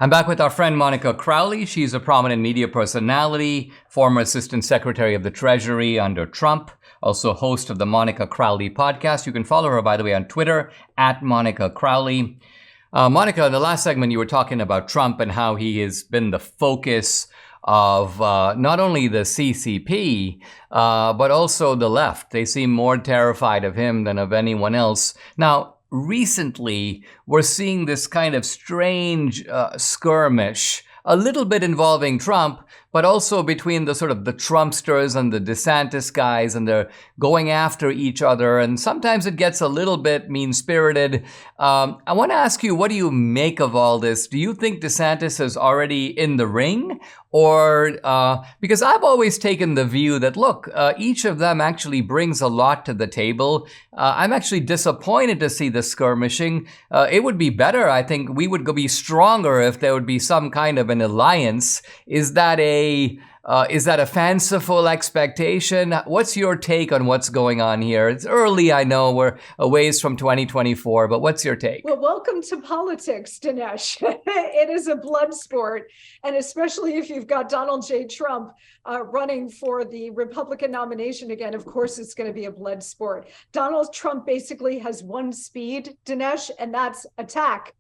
I'm back with our friend Monica Crowley. She's a prominent media personality, former Assistant Secretary of the Treasury under Trump, also host of the Monica Crowley podcast. You can follow her, by the way, on Twitter, at Monica Crowley. Monica, in the last segment, you were talking about Trump and how he has been the focus of not only the CCP, but also the left. They seem more terrified of him than of anyone else. Now, recently, we're seeing this kind of strange skirmish, a little bit involving Trump, but also between the sort of the Trumpsters and the DeSantis guys, and they're going after each other. And sometimes it gets a little bit mean-spirited. I want to ask you, what do you make of all this? Do you think DeSantis is already in the ring? Or, because I've always taken the view that, look, each of them actually brings a lot to the table. I'm actually disappointed to see the skirmishing. It would be better, I think, we would be stronger if there would be some kind of an alliance. Is that a fanciful expectation? What's your take on what's going on here? It's early, I know, we're a ways from 2024, but what's your take? Well, welcome to politics, Dinesh. It is a blood sport, and especially if you've got Donald J. Trump running for the Republican nomination again, of course it's going to be a blood sport. Donald Trump basically has one speed, Dinesh, and that's attack.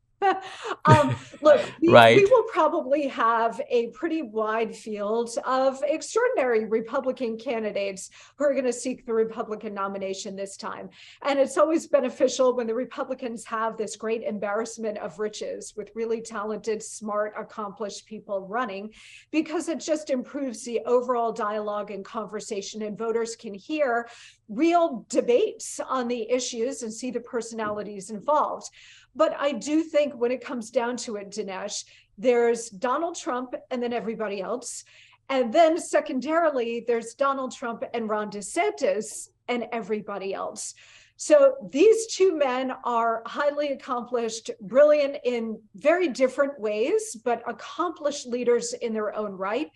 Look, we will probably have a pretty wide field of extraordinary Republican candidates who are going to seek the Republican nomination this time. And it's always beneficial when the Republicans have this great embarrassment of riches with really talented, smart, accomplished people running, because it just improves the overall dialogue and conversation, and voters can hear real debates on the issues and see the personalities involved. But I do think when it comes down to it, Dinesh, there's Donald Trump and then everybody else. And then secondarily, there's Donald Trump and Ron DeSantis and everybody else. So these two men are highly accomplished, brilliant in very different ways, but accomplished leaders in their own right.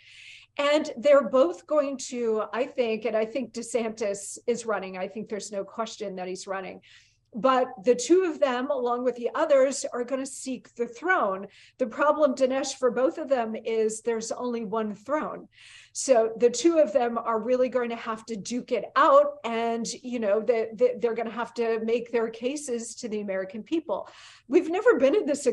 And they're both going to, I think DeSantis is running. I think there's no question that he's running. But the two of them, along with the others, are going to seek the throne. The problem, Dinesh, for both of them is there's only one throne. So the two of them are really going to have to duke it out, and they're going to have to make their cases to the American people. We've never been in this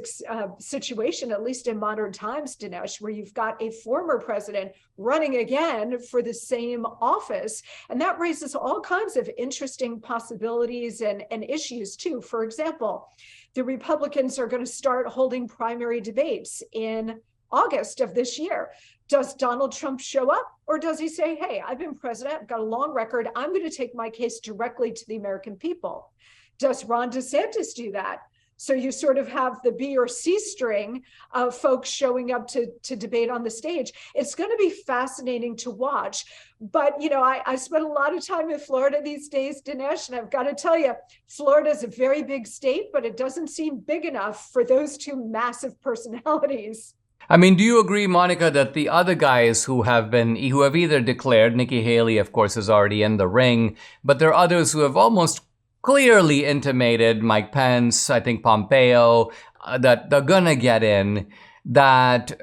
situation, at least in modern times, Dinesh, where you've got a former president running again for the same office. And that raises all kinds of interesting possibilities and issues too. For example, the Republicans are going to start holding primary debates in August of this year. Does Donald Trump show up, or does he say, hey, I've been president, I've got a long record, I'm going to take my case directly to the American people? Does Ron DeSantis do that? So you sort of have the B or C string of folks showing up to debate on the stage. It's going to be fascinating to watch. But, I spent a lot of time in Florida these days, Dinesh, and I've got to tell you, Florida is a very big state, but it doesn't seem big enough for those two massive personalities. I mean, do you agree, Monica, that the other guys who have either declared, Nikki Haley, of course, is already in the ring, but there are others who have almost clearly intimated, Mike Pence, I think Pompeo, that they're gonna get in, that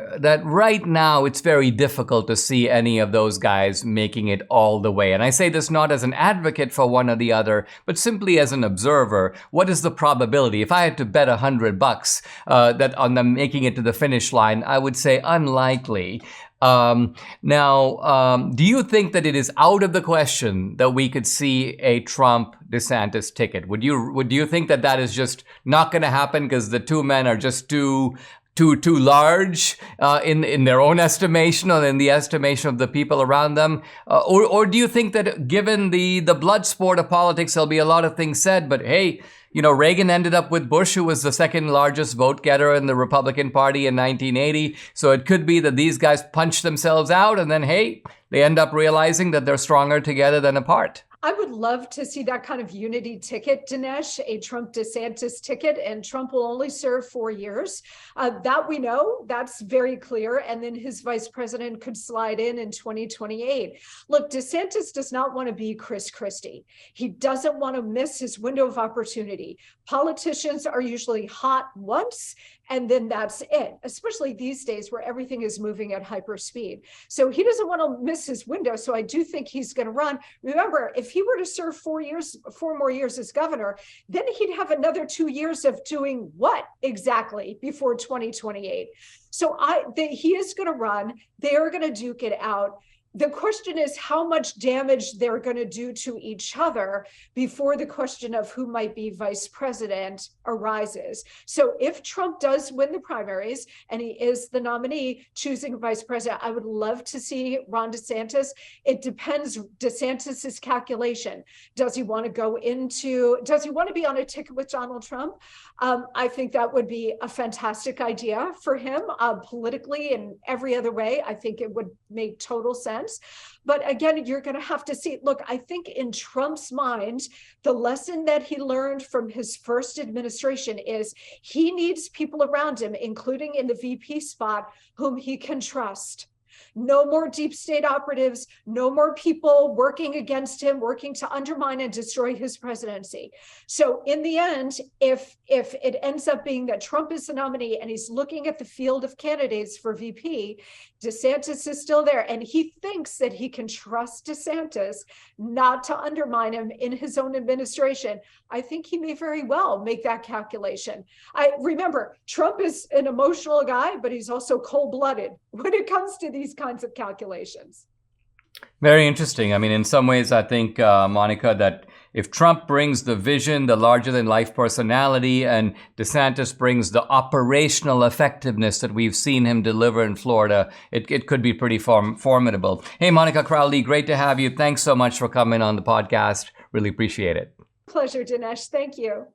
right now it's very difficult to see any of those guys making it all the way. And I say this not as an advocate for one or the other, but simply as an observer. What is the probability? If I had to bet $100 that on them making it to the finish line, I would say unlikely. Do you think that it is out of the question that we could see a Trump-DeSantis ticket? Would you think that is just not going to happen because the two men are just too large in their own estimation or in the estimation of the people around them? Or do you think that given the blood sport of politics, there'll be a lot of things said, but hey, Reagan ended up with Bush, who was the second largest vote getter in the Republican Party in 1980. So it could be that these guys punch themselves out and then, hey, they end up realizing that they're stronger together than apart. I would love to see that kind of unity ticket, Dinesh, a Trump-DeSantis ticket, and Trump will only serve 4 years. That we know, that's very clear. And then his vice president could slide in 2028. Look, DeSantis does not want to be Chris Christie. He doesn't want to miss his window of opportunity. Politicians are usually hot once, and then that's it, especially these days where everything is moving at hyper speed. So he doesn't want to miss his window. So I do think he's going to run. Remember, if he were to serve 4 more years as governor, then he'd have another 2 years of doing what exactly before 2028. So he is going to run. They are going to duke it out. The question is how much damage they're going to do to each other before the question of who might be vice president arises. So if Trump does win the primaries and he is the nominee choosing vice president, I would love to see Ron DeSantis. It depends DeSantis's calculation. Does he want to be on a ticket with Donald Trump? I think that would be a fantastic idea for him politically and every other way. I think it would make total sense. But again, you're going to have to see. Look, I think in Trump's mind, the lesson that he learned from his first administration is he needs people around him, including in the VP spot, whom he can trust. No more deep state operatives, no more people working against him, working to undermine and destroy his presidency. So in the end, if it ends up being that Trump is the nominee and he's looking at the field of candidates for VP, DeSantis is still there, and he thinks that he can trust DeSantis not to undermine him in his own administration, I think he may very well make that calculation. I remember, Trump is an emotional guy, but he's also cold-blooded when it comes to these kinds of calculations. Very interesting. I mean, in some ways, I think, Monica, that if Trump brings the vision, the larger-than-life personality, and DeSantis brings the operational effectiveness that we've seen him deliver in Florida, it could be pretty formidable. Hey, Monica Crowley, great to have you. Thanks so much for coming on the podcast. Really appreciate it. Pleasure, Dinesh. Thank you.